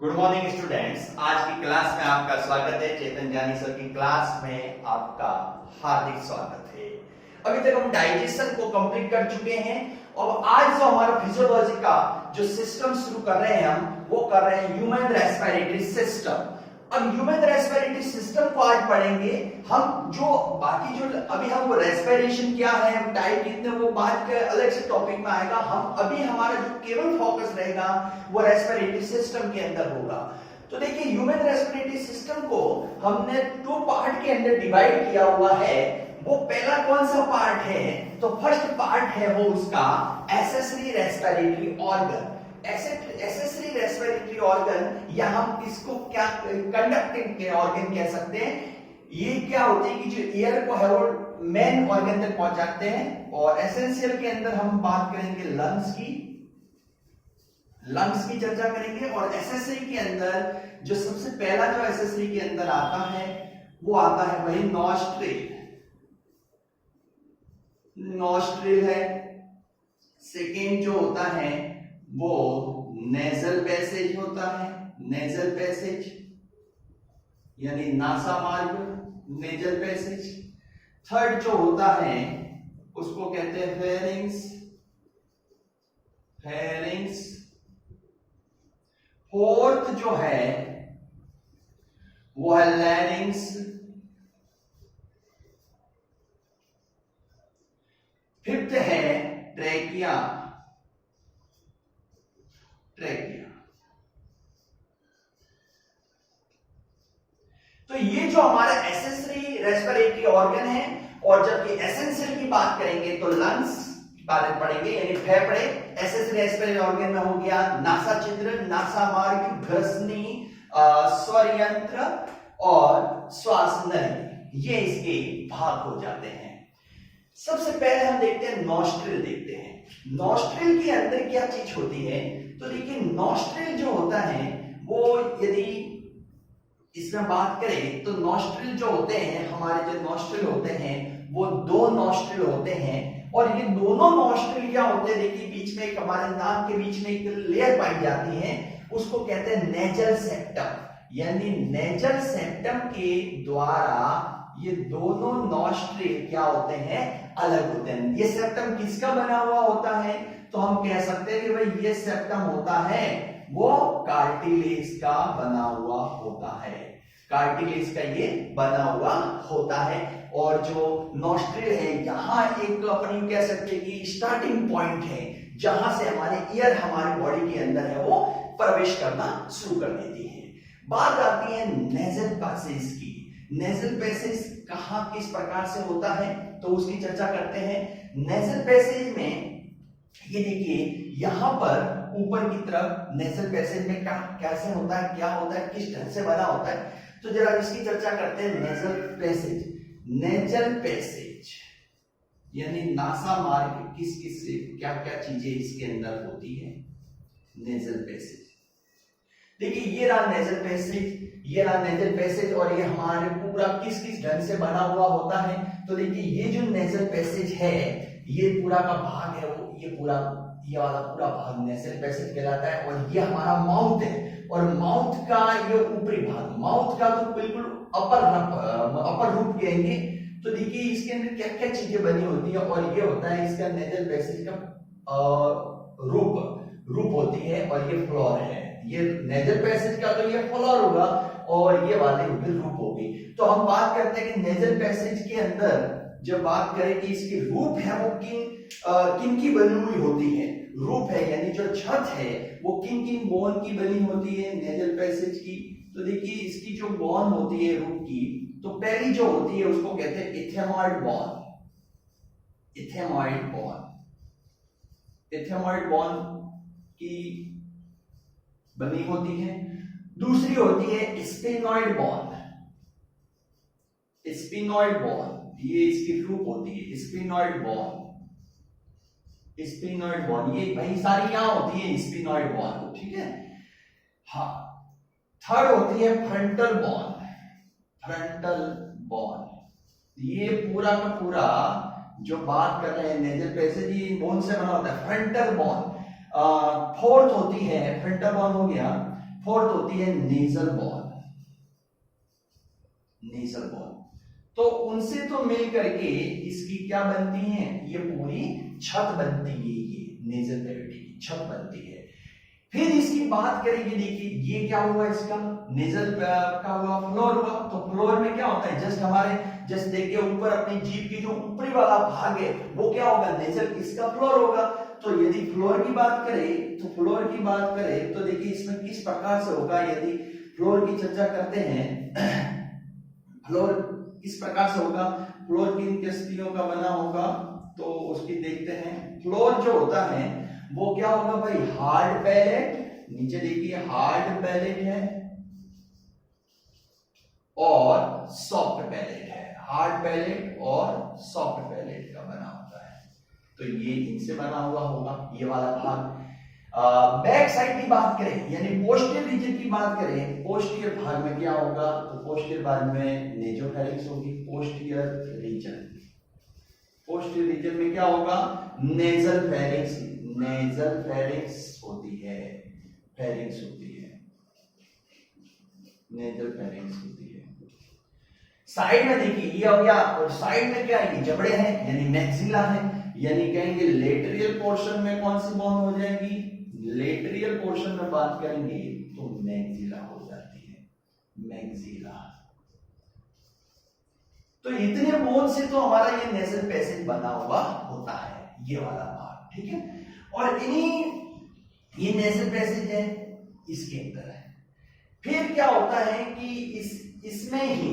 Good morning students. आज की class में आपका स्वागत है। चेतन जानी सर की क्लास में आपका हार्दिक स्वागत है। अभी तक हम डाइजेशन को कंप्लीट कर चुके हैं और आज जो हमारा फिजियोलॉजी का जो सिस्टम शुरू कर रहे हैं हम वो कर रहे हैं ह्यूमन रेस्पिरेटरी सिस्टम। अब ह्यूमन रेस्पिरेटरी सिस्टम को आज पढ़ेंगे हम। जो बाकी जो अभी हम वो रेस्पिरेशन क्या है, टाइप कितने, वो बात के अलग से टॉपिक में आएगा। हम अभी हमारा जो केवल फोकस रहेगा वो रेस्पिरेटरी सिस्टम के अंदर होगा। तो देखिए ह्यूमन रेस्पिरेटरी सिस्टम को हमने 2 पार्ट के अंदर डिवाइड किया हुआ है। वो पहला कौन सा पार्ट है? तो फर्स्ट पार्ट है वो उसका accessory respiratory organ. Accessory respiratory organ या हम इसको क्या कंडक्टिंग ऑर्गन कह सकते हैं। ये क्या होते हैं कि जो एयर को है वो मेन ऑर्गन तक पहुंचाते हैं। और एसेंशियल के अंदर हम बात करेंगे लंग्स की चर्चा करेंगे। और एसेसरी के अंदर जो सबसे पहला जो एसेसरी के अंदर आता है वो आता है वही नॉस्ट्रिल है। सेकेंड जो होता है वो नेजल पैसेज होता है, नेजल पैसेज यानी नासा मार्ग, नेजल पैसेज। थर्ड जो होता है उसको कहते हैं फेरिंग्स। फोर्थ जो है वो है लैरिंग्स। फिफ्थ है ट्रेकिया। तो ये जो हमारा एसेसरी रेस्पिरेटरी ऑर्गन है। और जबकि एसेंशियल की बात करेंगे तो लंग्स की बात पढ़ेंगे यानी फेफड़े। एसेसरी रेस्पिरेटरी ऑर्गन में हो गया नासा छिद्र, नासा मार्ग, ग्रसनी, स्वर यंत्र और श्वास नली। ये इसके भाग हो जाते हैं। सबसे पहले हम देखते हैं नॉस्ट्रिल देखते हैं। नॉस्ट्रिल के अंदर क्या चीज होती है? तो देखिए नॉस्ट्रिल जो होता है वो यदि इसमें बात करें तो नॉस्ट्रिल जो होते हैं, हमारे जो नॉस्ट्रिल होते हैं वो 2 नॉस्ट्रिल होते हैं। और ये दोनों नॉस्ट्रिल क्या होते हैं? देखिए बीच में एक हमारे नाक के बीच में एक लेयर पाई जाती है, उसको कहते हैं नेजल सेप्टम। यानी नेजल सेप्टम के द्वारा ये दोनों नॉस्ट्रिल क्या होते हैं? अलग होते हैं। ये सेप्टम किसका बना हुआ होता है? तो हम कह सकते हैं कि भाई ये सेप्टम होता है वो कार्टिलेज का बना हुआ होता है। कार्टिलेज का ये बना हुआ होता है। और जो नॉस्ट्रिल है यहां एक अपनी कह सकते हैं कि स्टार्टिंग पॉइंट है जहां से हमारे ईयर हमारे बॉडी के अंदर है वो प्रवेश करना शुरू कर देती है। बात आती है नेजल पैसेज की। नेजल पैसेज कहां किस प्रकार से होता है तो उसकी चर्चा करते हैं। नेजल पैसेज में ये देखिए यहां पर ऊपर की तरफ नेजल पैसेज में कैसे होता है, क्या होता है, किस ढंग से बना होता है, तो जरा इसकी चर्चा करते हैं। नेजल पैसेज यानी नासा मार्ग किस किस से क्या क्या चीजें इसके अंदर होती है। नेजल पैसेज देखिए ये रहा नेजल पैसेज, और ये हमारे पूरा किस किस ढंग से बना हुआ होता है। तो देखिए ये जो नेजल पैसेज है ये पूरा का भाग है वो ये वाला पूरा भाग नेजल पैसेज कहलाता है। और ये हमारा माउथ है, और माउथ का ये ऊपरी भाग, माउथ का तो बिल्कुल अपर रूप कहेंगे। तो देखिए इसके अंदर क्या क्या चीजें बनी होती है। और ये होता है इसका नेजल पैसेज का रूप होती है। और ये फ्लोर है। ये नेजल पैसेज का तो ये फ्लोर होगा और ये वाले रूप होगी। तो हम बात करते हैं कि नेजल पैसेज के अंदर जब बात करें कि इसकी रूप है वो किन की बनी हुई होती है। रूप है यानी जो छत है वो किन बोन की बनी होती है नेजल पैसेज की। तो देखिए इसकी जो बोन होती है रूप की, तो पहली जो होती है उसको कहते हैं इथेमॉइड बोन की बनी होती है। दूसरी होती है स्फेनॉइड बोन। ये इसकी रूप होती है स्फेनॉइड बोन। ये भाई सारी क्या होती है? स्फेनॉइड बोन, ठीक है। हाँ, थर्ड होती है फ्रंटल बोन। ये पूरा का पूरा जो बात कर रहे हैं नेजल पैसेज ये बोन से बना होता है, फ्रंटल बोन। फोर्थ होती है फ्रंटल बोन हो गया। फोर्थ होती है नेजल बॉल। नेजल बॉल तो उनसे तो मिल करके इसकी क्या बनती है, ये पूरी छत बनती है, ये नेजल कैविटी की छत बनती है। फिर इसकी बात करेंगे, देखिए ये क्या हुआ, इसका नेजल का हुआ फ्लोर हुआ। तो फ्लोर में क्या होता है, जस्ट हमारे जस्ट देखिए ऊपर अपनी जीभ की जो ऊपरी वाला भाग है वो क्या होगा, नेजल, इसका फ्लोर होगा। तो यदि फ्लोर की बात करें तो फ्लोर की बात करें तो देखिए इसमें किस प्रकार से होगा, यदि फ्लोर की चर्चा करते हैं फ्लोर किस प्रकार से होगा, फ्लोर किन किस्तियों का बना होगा तो उसकी देखते हैं। फ्लोर जो होता है वो क्या होगा भाई, हार्ड पैलेट, नीचे देखिए हार्ड पैलेट है और सॉफ्ट पैलेट है, हार्ड पैलेट और सॉफ्ट पैलेट का बना होता है। तो ये इनसे बना हुआ होगा ये वाला भाग। बैक साइड की बात करें यानी पोस्टीरियर रीजन की बात करें, पोस्टीरियर भाग में क्या होगा, तो पोस्टीरियर भाग में नेजोफेरिंक्स होगी। पोस्टीरियर रीजन, पोस्टीरियर रीजन में क्या होगा, नेजल फेरिंक्स, नेजल फेरिंक्स होती है, फेरिंक्स होती है, नेजल फेरिंक्स होती है। साइड में देखिए ये हो गया, और साइड में क्या है, जबड़े हैं यानी मैक्सिला है, यानी कहेंगे लेटरियल पोर्शन में कौन सी बोन हो जाएगी, लेटरियल पोर्शन में बात करेंगे तो मैक्सिला हो जाती है, मैक्सिला। तो इतने बोन से तो हमारा ये नेजल पैसेज बना हुआ होता है, ये वाला भाग, ठीक है। और इन्हीं ये नेजल पैसेज है इसके अंदर है। फिर क्या होता है कि इसमें ही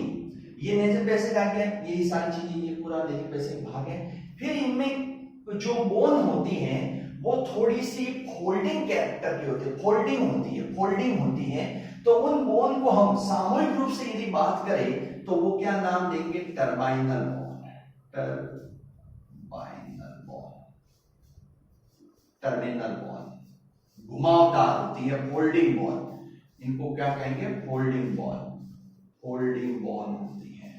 ये नेजल पैसेज आ गया, ये सारी चीजें, ये पूरा नेजल पैसेज भाग है। फिर इनमें जो बोन होती हैं वो थोड़ी सी फोल्डिंग कैरेक्टर की होती है, फोल्डिंग होती है, फोल्डिंग होती है। तो उन बोन को हम सामूहिक रूप से यदि बात करें तो वो क्या नाम देंगे, टर्बाइनल बोन, टर्बाइनल बोन, टर्मिनल बोन, घुमावदार होती है, फोल्डिंग बोन, इनको क्या कहेंगे, फोल्डिंग बोन, फोल्डिंग बोन होती है।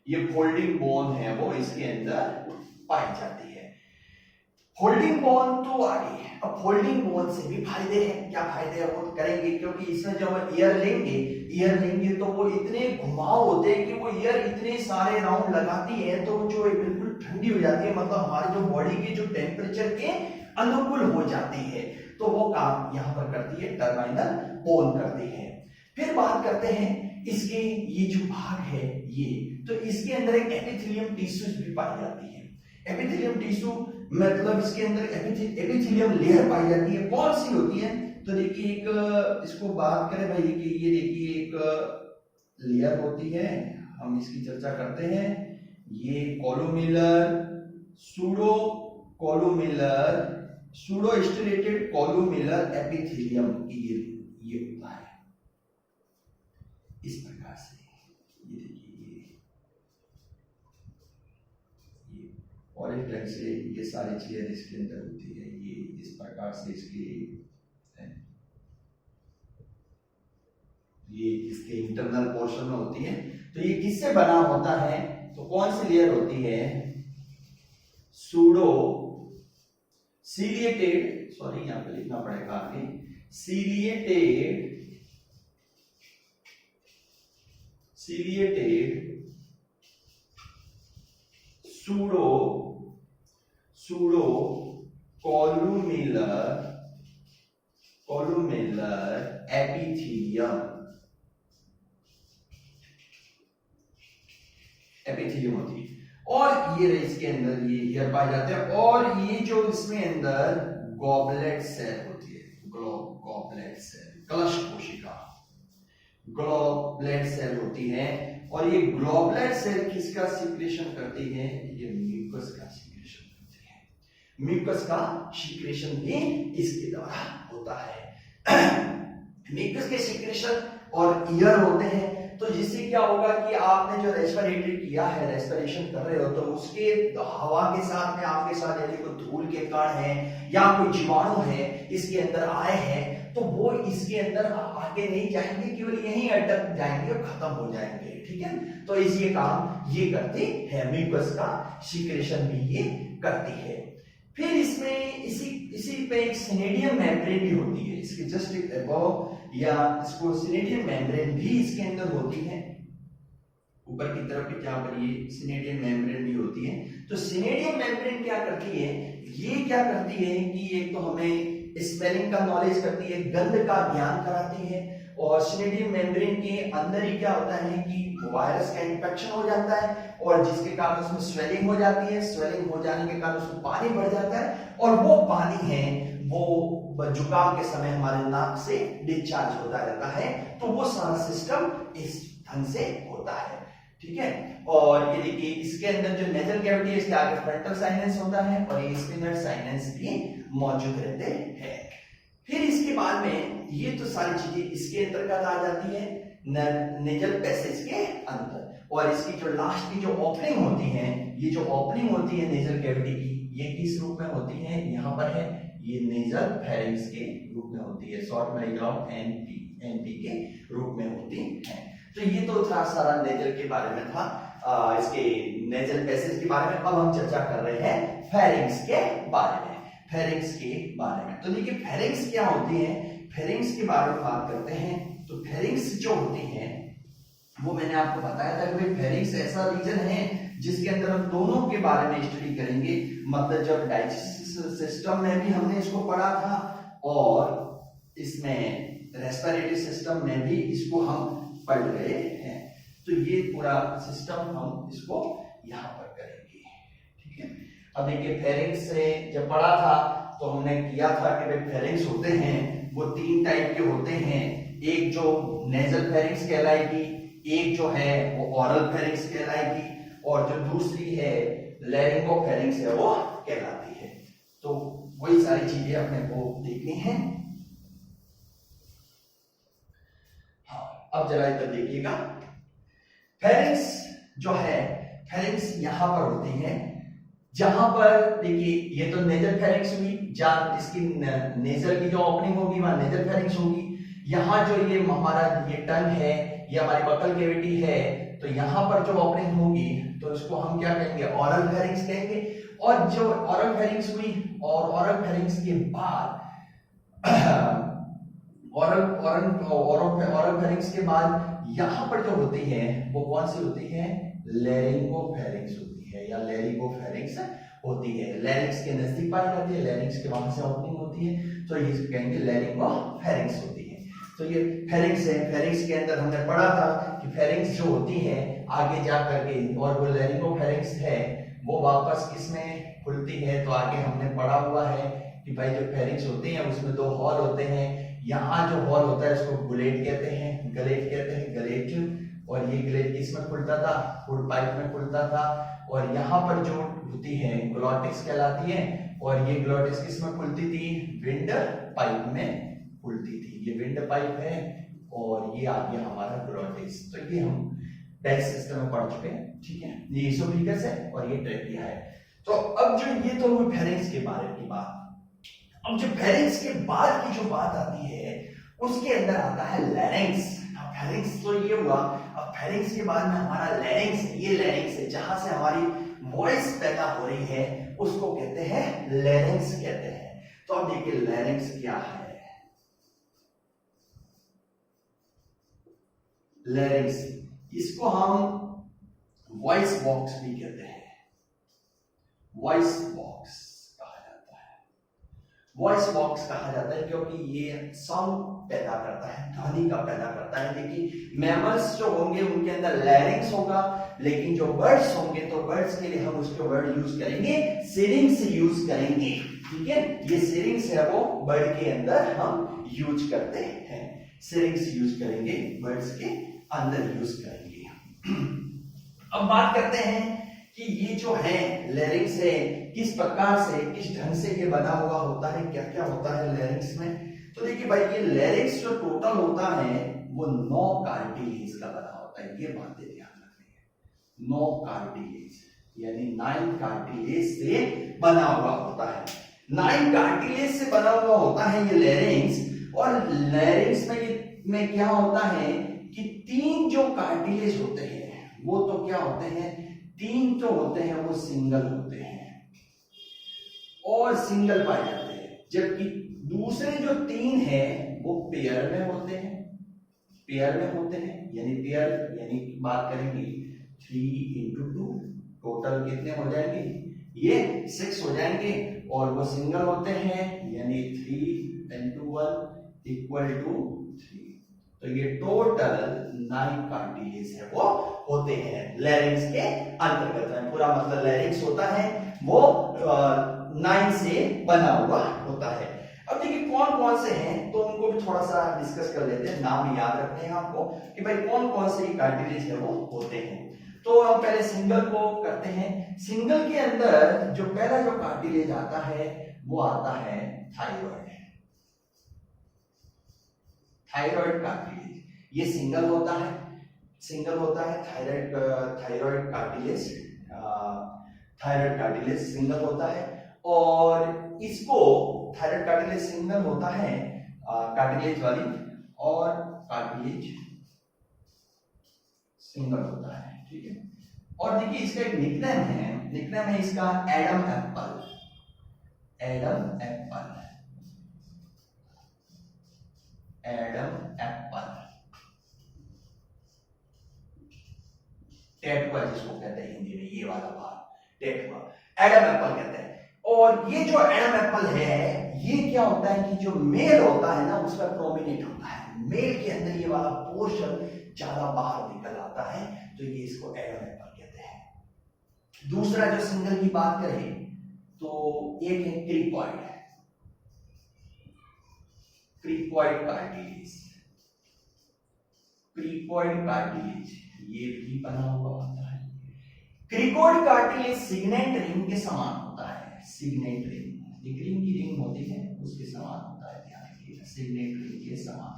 ये फोल्डिंग बोन है वो इसके अंदर पाई जाती है। फोल्डिंग बोन तो आ गई है। अब फोल्डिंग बोन से भी फायदे हैं, क्या फायदे हैं वो करेंगे, क्योंकि इसमें जब हम ईयर लेंगे तो वो इतने घुमाव होते हैं कि वो ईयर इतने सारे राउंड लगाती है तो जो बिल्कुल ठंडी हो जाती है, मतलब हमारे जो बॉडी के जो टेम्परेचर के अनुकूल हो जाती है। तो वो काम यहां पर करती है टर्बाइनल बोन करती है। फिर बात करते हैं इसके ये जो भाग है ये, तो इसके अंदर एक एपिथेलियम टिश्यूज भी पाई जाती है। एपिथेलियम टिश्यू मतलब इसके अंदर एपिथेलियम लेयर पाई जाती है। कौन सी होती है, तो देखिए एक इसको बात करें भाई कि ये देखिए एक लेयर होती है, हम इसकी चर्चा करते हैं। ये कोलुमिलर, सूडो कोलुमिलर, सूडो स्टेलेटेड कोलुमिलर एपिथेलियम ये होता है इस प्रकार से। ये देखिए ये और एक ढंग से ये सारी चीजें इसके अंदर होती है, ये इस प्रकार से इसकी ये इसके इंटरनल पोर्शन में होती है। तो ये किससे बना होता है, तो कौन सी लेयर होती है, सूडो सीलिएटेड, सॉरी यहां पे लिखना पड़ेगा आगे, सीलिएटेड सूडो कोलुमिलर एपिथेलियम होती है। और ये इसके अंदर ये ईयर पाए जाते हैं। और ये जो इसमें अंदर गॉबलेट सेल होती है, गॉबलेट सेल, कलश कोशिका, ग्लोबुलर सेल होती है। और ये ग्लोबुलर सेल किसका सीक्रेशन करती है, ये म्यूकस का सीक्रेशन करती है। म्यूकस का सीक्रेशन भी इसके द्वारा होता है। म्यूकस के सीक्रेशन और ईयर होते हैं, तो जिससे क्या होगा कि आपने जो रेस्पिरेटरी किया है, रेस्पिरेशन कर रहे हो, तो उसके हवा के साथ में आपके साथ यदि कोई धूल के कण है या कोई जीवाणु है इसके अंदर आए हैं, तो वो इसके अंदर आगे नहीं जाएंगे, केवल यहीं अटक जाएंगे और खत्म हो जाएंगे, ठीक है। तो इस ये काम ये करती है, म्यूकस का सीक्रेशन भी ये करती है। फिर इसमें इसी पे एक सिनेडियम मेम्ब्रेन भी होती है, इसके जस्ट अबव या इसको सिनेडियम मेम्ब्रेन भी इसके अंदर होती है, ऊपर की तरफ भी जहां पर ये सिनेडियम मेम्ब्रेन भी होती है। तो सिनेडियम मेम्ब्रेन क्या करती है, ये क्या करती है कि एक तो हमें स्मेलिंग का नॉलेज करती है, गंध का ज्ञान कराती है, और सिनेडियम मेम्ब्रेन के अंदर ही क्या होता है कि वायरस का इंफेक्शन हो जाता है और जिसके कारण उसमें स्वेलिंग हो जाती है, स्वेलिंग हो जाने के कारण उसमें पानी बढ़ जाता है और वो पानी है वो जुकाम के समय हमारे नाक से डिस्चार्ज होता रहता है। तो वो सारा सिस्टम इस ढंग से होता है, ठीक है। और ये देखिए इसके अंदर जो नेजल कैविटी है इसके आगे फ्रंटल साइनेंस होता है और ये स्पिनर साइनेंस भी मौजूद रहते हैं। फिर इसके बाद में ये तो सारी चीजें इसके अंतर्गत आ जाती है नेजल पैसेज के अंदर, और इसकी जो लास्ट की जो ओपनिंग होती है, ये जो ओपनिंग होती है नेजल कैविटी की, ये किस रूप में होती है, यहाँ पर है, ये नेजल फेरिंक्स के रूप में होती है, शॉर्ट में एनपी के रूप में होती है। तो ये तो था सारा नेजल के बारे में था, इसके नेजल पैसेज के बारे में। अब हम चर्चा कर रहे हैं फेरिंक्स के बारे में, फेरिंक्स के बारे में। तो देखिए फेरिंक्स क्या होती है, फेरिंक्स के बारे में बात करते हैं। तो फेरिंक्स जो होती है वो मैंने आपको बताया था कि फेरिंक्स ऐसा रीजन है जिसके अंदर हम दोनों के बारे में स्टडी करेंगे, मतलब जब डाइजेस्टिव सिस्टम में भी हमने इसको पढ़ा था और इसमें रेस्पिरेटरी सिस्टम में भी इसको हम पढ़ रहे हैं। तो ये पूरा सिस्टम हम इसको यहाँ पर करेंगे, ठीक है। अब देखिए फेरिंक्स से जब पढ़ा था तो हमने किया था कि भाई फेरिंक्स होते हैं वो 3 टाइप के होते हैं, एक जो नेजल फेरिंक्स कहलाएगी, एक जो है वो ओरल फेरिंक्स कहलाएगी, और जो दूसरी है लैरिंगोफेरिंक्स है वो कहलाती है। तो वही सारी चीजें अपने को देखनी है। हाँ, अब जरा इधर देखिएगा, फेरिंक्स जो है, फेरिंक्स यहां पर होती है, जहां पर देखिए ये तो नेजल फेरिंक्स हुई, जहां इसकी नेजल की जो ओपनिंग होगी वहां नेजल फेरिंक्स होगी। यहाँ जो ये हमारा ये टंग है, ये हमारी बकल कैविटी है, तो यहाँ पर जो ओपनिंग होगी तो इसको हम क्या कहेंगे, ओरल फेरिंक्स कहेंगे। और जो ओरल फेरिंक्स हुई और ओरल फेरिंक्स के बाद ओरल फेरिंक्स के बाद यहाँ पर जो होती है वो कौन सी होती है, लैरिंगोफेरिंक्स होती है या लैरिंगोफेरिंक्स होती है। लैरिंक्स के नजदीक पाई जाती है, लैरिंक्स के वहां से ओपनिंग होती है, तो ये कहेंगे लैरिंगोफेरिंक्स होती है। तो ये फेरिंक्स है, फेरिंक्स के अंदर हमने पढ़ा था कि फेरिंक्स जो होती है आगे जा करके, और वो लैरिंगोफेरिंक्स है वो वापस किसमें खुलती है, तो आगे हमने पढ़ा हुआ है कि भाई जो फेरिंक्स होते हैं उसमें 2 हॉल होते हैं। यहाँ जो हॉल होता है उसको गुलेट कहते हैं, गलेट कहते हैं, गलेट। और ये गलेट किसमें खुलता था, फूड पाइप में खुलता था। और यहाँ पर जो होती है ग्लोटिस कहलाती है, और ये ग्लोटिस किसमें खुलती थी, विंड पाइप में खुलती थी। ये विंड पाइप है और ये आ गया हमारा ग्लोटिस। तो ये हम डाइजेस्टिव सिस्टम में पढ़ चुके हैं, ठीक है। ये इसोफेगस है और ये ट्रेकिया है। तो अब जो ये तो हुई फेरिंक्स के बारे की बात। अब जो फेरिंक्स के बाद की जो बात आती है उसके अंदर आता है लैरिंक्स। फेरिंक्स तो ये हुआ, अब फेरिंक्स के बाद में हमारा लैरिंक्स, ये लैरिंक्स है जहां से हमारी वॉइस पैदा हो रही है, उसको कहते हैं लैरिंक्स कहते हैं। तो अब देखिए लैरिंक्स क्या है, लैरिंक्स इसको हम वॉइस बॉक्स भी कहते हैं, वॉइस बॉक्स कहा जाता है। वॉइस बॉक्स कहा जाता है क्योंकि ये साउंड पैदा करता है, ध्वनि का पैदा करता है। देखिए मैमल्स जो होंगे उनके अंदर लैरिंक्स होगा, लेकिन जो बर्ड्स होंगे तो बर्ड्स के लिए हम उसके वर्ड यूज करेंगे, सिरिंक्स यूज करेंगे, ठीक है। ये सिरिंक्स है वो बर्ड के अंदर हम यूज करते हैं, सिरिंक्स यूज करेंगे, बर्ड्स के अंदर यूज करेंगे। अब बात करते हैं कि ये जो है लैरिंक्स है किस प्रकार से, किस ढंग से ये बना हुआ होता है, क्या क्या होता है लैरिंक्स में। तो देखिए भाई ये लैरिंक्स जो टोटल होता है वो 9 कार्टिलेज का बना होता है, ये बातें ध्यान रखनी है। 9 कार्टिलेज यानी 9 कार्टिलेज से बना हुआ होता है, 9 कार्टिलेज से बना हुआ होता है ये लैरिंक्स। और लैरिंक्स में क्या होता है कि 3 जो कार्टिलेज होते हैं वो तो क्या होते हैं, 3 जो होते हैं वो सिंगल होते हैं और सिंगल पाए जाते हैं, जबकि दूसरे जो 3 है वो पेयर में होते हैं, पेयर में होते हैं, यानी पेयर यानी बात करेंगे 3 into 2 टोटल कितने हो जाएंगे, ये 6 हो जाएंगे, और वो सिंगल होते हैं यानी 3 into 1 इक्वल टू 3। तो ये टोटल 9 कार्टिलेज है वो होते हैं लैरिंक्स के अंतर्गत में। पूरा मतलब लैरिंक्स होता है वो 9 से बना हुआ होता है। अब देखिए कौन कौन से हैं, तो उनको भी थोड़ा सा डिस्कस कर लेते हैं, नाम याद रखने हैं आपको कि भाई कौन कौन से कार्टिलेज है वो होते हैं। तो हम पहले सिंगल को करते हैं। सिंगल के अंदर जो पहला जो कार्टिलेज आता है वो आता है थायराइड, थायराइड कार्टिलेज। ये सिंगल होता है, सिंगल होता है thyroid, thyroid cartilage, thyroid cartilage single होता है। और इसको थायराइड कार्टिलेज सिंगल होता है कार्टिलेज वाली, और कार्टिलेज सिंगल होता है, ठीक है। और देखिए इसका एक निकनेम है, निकनेम है इसका Adam apple, Adam apple, Adam apple, टेटुआ जिसको कहते हैं हिंदी में, ये वाला भाग टेटुआ, एडम एप्पल कहते हैं। और ये जो एडम एप्पल है ये क्या होता है कि जो मेल होता है ना उसका प्रोमिनेंट होता है, मेल के अंदर ये वाला पोर्शन ज्यादा बाहर निकल आता है, तो ये इसको एडम एप्पल कहते हैं। दूसरा जो सिंगल की बात करें तो एक है cricoid, cricoid cartilage, cricoid cartilage ये भी बना हुआ होता है। क्रिकॉइड कार्टिलेज सिग्नेट रिंग के समान होता है, सिग्नेट रिंग, एक रिंग की रिंग होती है उसके समान होता है, ध्यान रखिएगा, सिग्नेट रिंग के समान,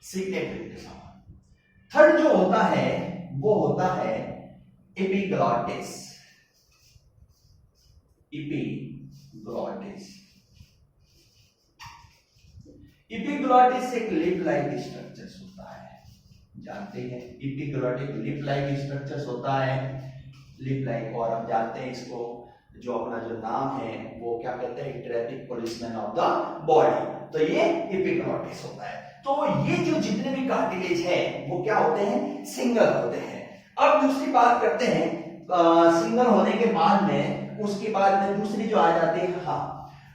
सिग्नेट रिंग के समान। थर्ड जो होता है वो होता है एपिग्लॉटिस, एपिग्लॉटिस, एपिग्लॉटिस एक लिप लाइक स्ट्रक्चर होता है, जानते हैं एपिग्लॉटिक लिप लाइक स्ट्रक्चर्स होता है, लिप लाइक। और हम जानते हैं इसको जो अपना जो नाम है वो क्या कहते हैं, traffic policeman of the body, तो ये एपिग्लॉटिस होता है। तो ये जो जितने भी कार्टिलेज है वो क्या होते हैं, सिंगल होते हैं। अब दूसरी बात करते हैं, सिंगल होने के बाद में उसके बाद में दूसरी जो आ जाती है हाँ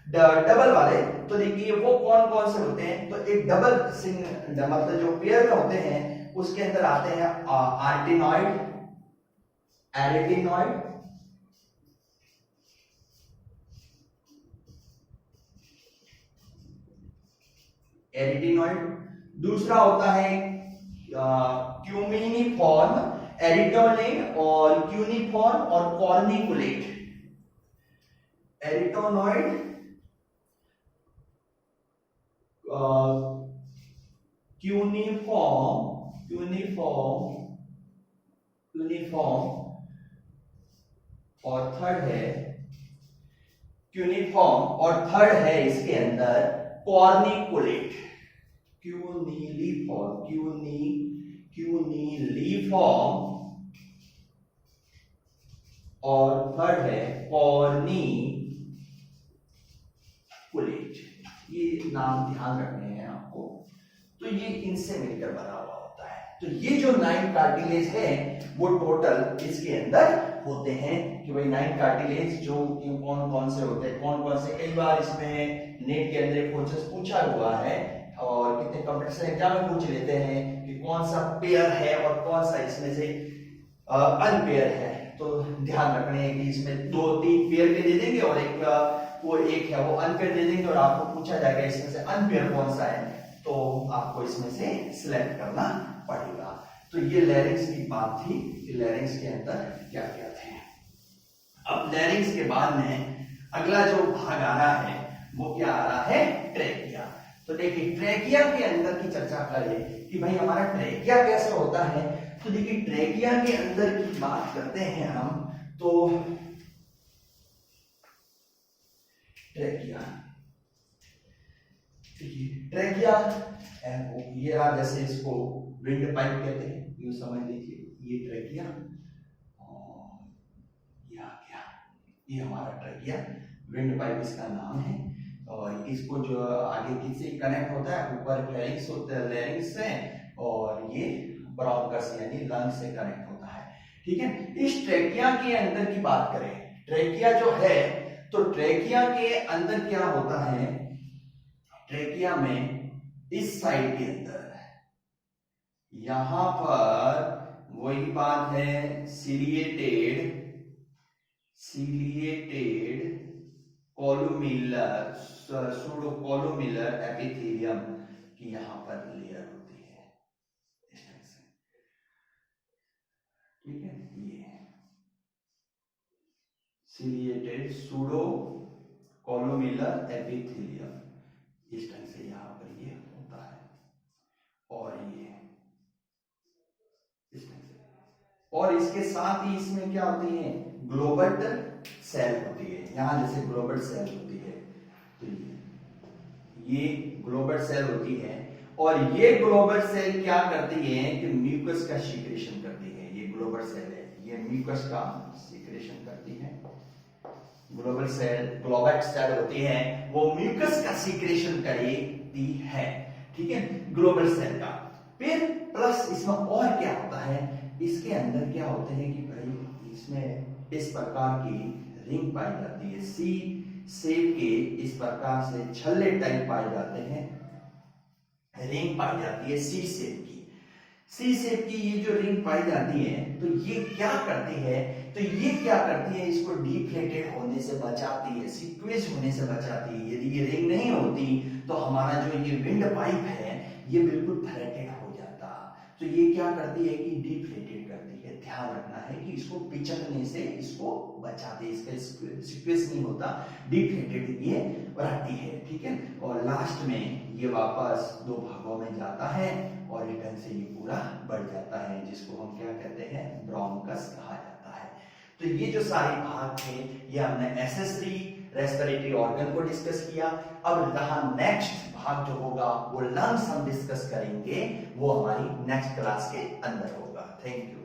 डबल वाले, तो देखिए वो कौन कौन से होते हैं। तो एक डबल मतलब जो पेयर में होते हैं उसके अंदर आते हैं आर्टिनॉइड, एरिटिनॉइड, एरिटिनॉइड। दूसरा होता है क्यूमिनिफॉर्म, एरिटोनिन और क्यूनिफॉर्म और कॉर्निकुलेट, एरिटोनॉइड, क्यूनिफॉर्म, क्यूनिफॉर्म, क्यूनिफॉर्म, और थर्ड है क्यूनिफॉर्म, और थर्ड है इसके अंदर कॉर्निकुलेट, क्यूनिलिफॉर्म, क्यूनिलिफॉर्म, और थर्ड है कॉर्निकुलेट। ये नाम ध्यान रखने हैं आपको, तो ये इनसे मिलकर बना हुआ होता है। तो ये जो 9 कार्टिलेज है वो टोटल इसके अंदर होते हैं कि भाई 9 कार्टिलेज जो कौन कौन से होते हैं, कौन कौन से। कई बार इसमें नेट के अंदर क्वेश्चन पूछा हुआ है और कितने कंपटीशन एग्जाम में पूछ लेते हैं कि कौन सा पेयर है और कौन सा इसमें से अनपेयर है। तो ध्यान रखने हैं कि इसमें 2-3 पेयर के दे देंगे और एक है वो अनपेयर दे देंगे, और आपको पूछा जाएगा इसमें से अनपेयर कौन सा है, तो आपको इसमें से सिलेक्ट करना पड़ेगा। तो ये लैरिंक्स की बात थी कि लैरिंक्स के अंदर क्या क्या थे। अब लैरिंक्स के बाद में अगला जो भाग आ रहा है वो क्या आ रहा है, ट्रेकिया। तो देखिए ट्रेकिया के अंदर की चर्चा करें कि भाई हमारा ट्रेकिया कैसे होता है। तो देखिए ट्रेकिया के अंदर की बात करते हैं हम, तो ट्रेकिया, ट्रेकिया ये रहा, जैसे इसको विंड पाइप कहते हैं, ये समझ लीजिए, ये ट्रेकिया और ये आ गया, ये हमारा ट्रेकिया, विंड पाइप इसका नाम है। और इसको जो आगे किससे कनेक्ट होता है, ऊपर फेरिंग्स होता है, लेरिंग्स से, और ये ब्रोंकस यानी लंग्स से कनेक्ट होता है। ठीक है, इस ट्रेकिया के अंदर की बात करें, ट्रेकिया जो है, तो ट्रेकिया के अंदर क्या होता है, ट्रेकिया में इस साइड के अंदर यहां पर वही बात है, सिलिएटेड कोलुमिलर सूडो कोलुमिलर एपिथेलियम की यहां पर लेयर होती है इस तरह से। ठीक है, ये सिलिएटेड सूडो कोलुमिलर एपिथेलियम इस ढंग से यहां पर ये होता है, और ये इस ढंग से, और इसके साथ ही इसमें क्या होती है, ग्लोबल सेल होती है, यहां जैसे ग्लोबल सेल होती है, तो ये ग्लोबल सेल होती है, और ये ग्लोबल सेल क्या करती है कि म्यूकस का सीक्रेशन करती है, ये ग्लोबल सेल है, ये म्यूकस का सीक्रेशन करती है, ग्लोबल सेल होती है, वो म्यूकस का सीक्रेशन करती है। ठीक है, ग्लोबल सेल का। फिर प्लस इसमें और क्या होता है, इसके अंदर क्या होते हैं कि भाई इसमें इस प्रकार की रिंग पाई जाती है, सी शेप के इस प्रकार से छल्ले टाइप पाए जाते हैं, रिंग पाई जाती है सी शेप की, सी शेप की ये जो रिंग पाई जाती है, तो ये क्या करती है, तो ये क्या करती है, इसको डिफ्लेटेड होने से बचाती है, सिक्वेज होने से बचाती है। यदि ये रिंग नहीं होती तो हमारा जो ये विंड पाइप है ये बिल्कुल फ्लैटेड हो जाता, तो ये क्या करती है कि डिफ्लेटेड करती है। ध्यान रखना है कि इसको पिचकने से इसको बचाते, इसका सिक्वेंस नहीं होता, डिफ्लेटेड ये रहती है। ठीक है, और लास्ट में ये वापस दो भागों में जाता है और रिटर्न से ये पूरा बढ़ जाता है, जिसको हम क्या कहते हैं, ब्रोंकस कहा जाता है। तो ये जो सारे भाग थे ये हमने एसेसरी रेस्पिरेटरी ऑर्गन को डिस्कस किया। अब यहाँ नेक्स्ट भाग जो होगा वो लंग्स हम डिस्कस करेंगे, वो हमारी नेक्स्ट क्लास के अंदर होगा। Thank you.